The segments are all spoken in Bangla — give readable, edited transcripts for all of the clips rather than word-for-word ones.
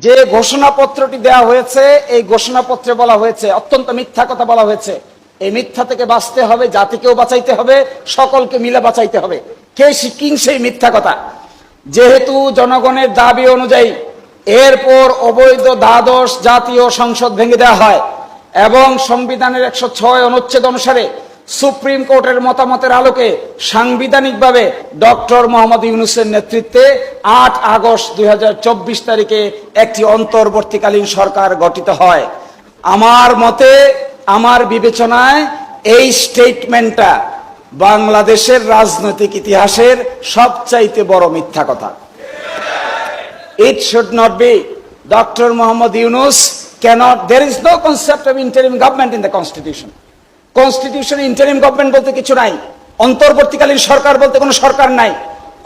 যে ঘোষণাপত্রটি দেয়া হয়েছে, এই ঘোষণাপত্রে বলা হয়েছে, অত্যন্ত মিথ্যা কথা বলা হয়েছে। এই মিথ্যা থেকে বাঁচতে হবে, জাতিকেও বাঁচাইতে হবে, সকলকে মিলে বাঁচাইতে হবে। কে শিকিং সেই মিথ্যা কথা? যেহেতু জনগণের দাবি অনুযায়ী এরপর অবৈধ দ্বাদশ জাতীয় সংসদ ভেঙে দেওয়া হয় এবং সংবিধানের 106 অনুচ্ছেদ অনুসারে সুপ্রিম কোর্টের মতামতের আলোকে সাংবিধানিকভাবে ডক্টর মোহাম্মদ ইউনূসের নেতৃত্বে 8 আগস্ট 2024 তারিখে একটি অন্তর্বর্তীকালীন সরকার গঠিত হয়। আমার মতে, আমার বিবেচনায় এই স্টেটমেন্টটা বাংলাদেশের রাজনৈতিক ইতিহাসের সবচাইতে বড় মিথ্যা কথা। It should not be. Dr. Mohammad Yunus cannot, there is no concept of interim government in the constitution. Constitution interim government বলতে কিছু নাই, অন্তর্বর্তীকালীন সরকার বলতে কোনো সরকার নাই।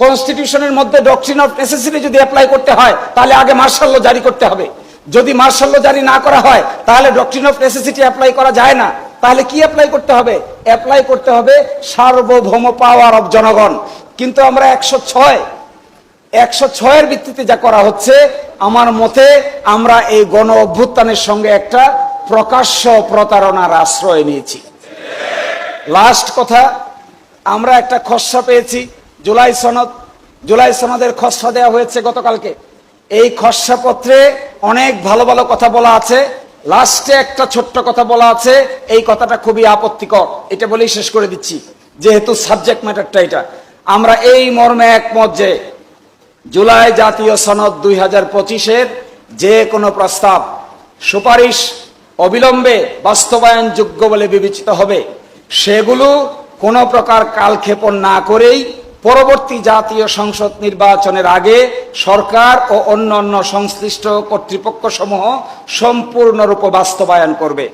কনস্টিটিউশনের মধ্যে ডক্ট্রিন অফ নেসেসিটি যদি অ্যাপ্লাই করতে হয় তাহলে আগে মার্শাল ল জারি করতে হবে। যদি মার্শাল ল জারি না করা হয় তাহলে ডক্ট্রিন অফ নেসেসিটি অ্যাপ্লাই করা যায় না। তাহলে কি অ্যাপ্লাই করতে হবে? অ্যাপ্লাই করতে হবে সার্বভৌম পাওয়ার অফ জনগণ। কিন্তু আমরা 106 এর ভিত্তিতে যা করা হচ্ছে, আমার মতে আমরা এই গণ অভ্যুত্থানের সঙ্গে একটা প্রকাশ্য প্রতারণার আশ্রয় নিয়েছি। লাস্ট কথা, আমরা একটা খসড়া পেয়েছি, জুলাই সনদের খসড়া দেওয়া হয়েছে গতকালকে। এই খসড়া পত্রে অনেক ভালো ভালো কথা বলা আছে, লাস্টে একটা ছোট্ট কথা বলা আছে, এই কথাটা খুবই আপত্তিকর। এটা বলেই শেষ করে দিচ্ছি, যেহেতু সাবজেক্ট ম্যাটারটা এটা। আমরা এই মর্মে একমত যে জুলাই জাতীয় সনদ 2025-এর যে কোনো প্রস্তাব, সুপারিশ অবিলম্বে বাস্তবায়নযোগ্য বলে বিবেচিত হবে। সেগুলো কোনো প্রকার কালক্ষেপণ না করেই পরবর্তী জাতীয় সংসদ নির্বাচনের আগে সরকার ও অন্যান্য সংশ্লিষ্ট কর্তৃপক্ষ সমূহ সম্পূর্ণরূপে বাস্তবায়ন করবে।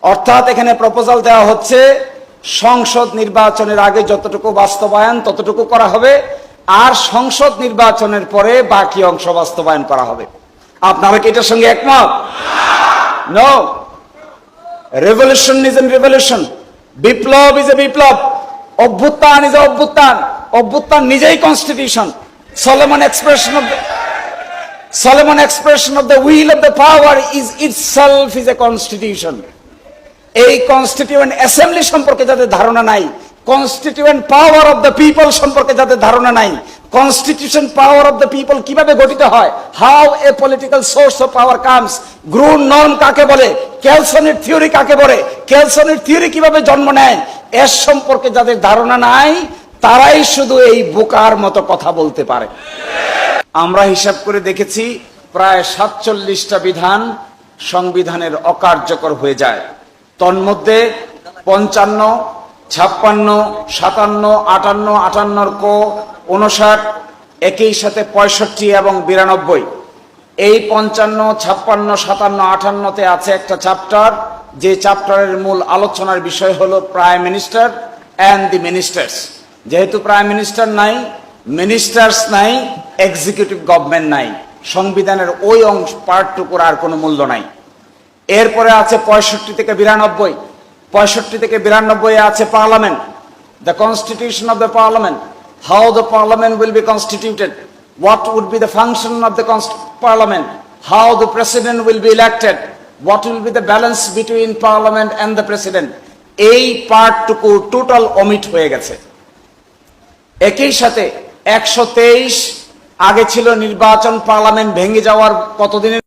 অর্থাৎ এখানে প্রপোজাল দেওয়া হচ্ছে সংসদ নির্বাচনের আগে যতটুকু বাস্তবায়ন ততটুকু করা হবে, আর সংসদ নির্বাচনের পরে বাকি অংশ বাস্তবায়ন করা হবে। আপনারা কি এটার সঙ্গে একমত? No. Revolution is a revolution, বিপ্লব ইজ এ বিপ্লব, অভ্যুত্থান ইজ এ অভ্যুত্থান। অভ্যুত্থান নিজেই constitution. Solomon expression of the will of the power is itself is a constitution. এই কনস্টিটিউয়েন্ট অ্যাসেম্বলি সম্পর্কে যাদের ধারণা নাই, constituent power of the people সম্পর্কে যাদের ধারণা নাই, constitution power of the people কিভাবে গঠিত হয়, how a political source of power comes, groan norm কাকে বলে, কেলসনের থিওরি কাকে বলে, কেলসনের থিওরি কিভাবে জন্ম নেয়, এর সম্পর্কে যাদের ধারণা নাই তারাই শুধু এই বোকার মতো কথা বলতে পারে। আমরা হিসাব করে দেখেছি প্রায় 47টা বিধান সংবিধানের অকার্যকর হয়ে যায়। তন্মধ্যে 55, 56, 57, 58, 58 ক 59, একই সাথে 65 এবং 92। এই 55, 56, 57, 58-তে আছে একটা চ্যাপ্টার, যে চ্যাপ্টারের মূল আলোচনার বিষয় হলো prime minister and the ministers. যেহেতু প্রাইম মিনিস্টার নাই, মিনিস্টার্স নাই, এক্সিকিউটিভ গভর্নমেন্ট নাই, সংবিধানের ওই অংশ পার্টটুকুর আর কোনো মূল্য নাই। এরপরে আছে 65 থেকে 92। 65 থেকে 92-এ আছে parliament, the constitution of the parliament, how the parliament will be constituted, what would be the function of the parliament, how the president will be elected, what will be the balance between parliament and the president। এই পার্টটুকু টোটাল অমিট হয়ে গেছে। একই সাথে 123 আগে ছিল নির্বাচন, পার্লামেন্ট ভেঙে যাওয়ার কতদিনের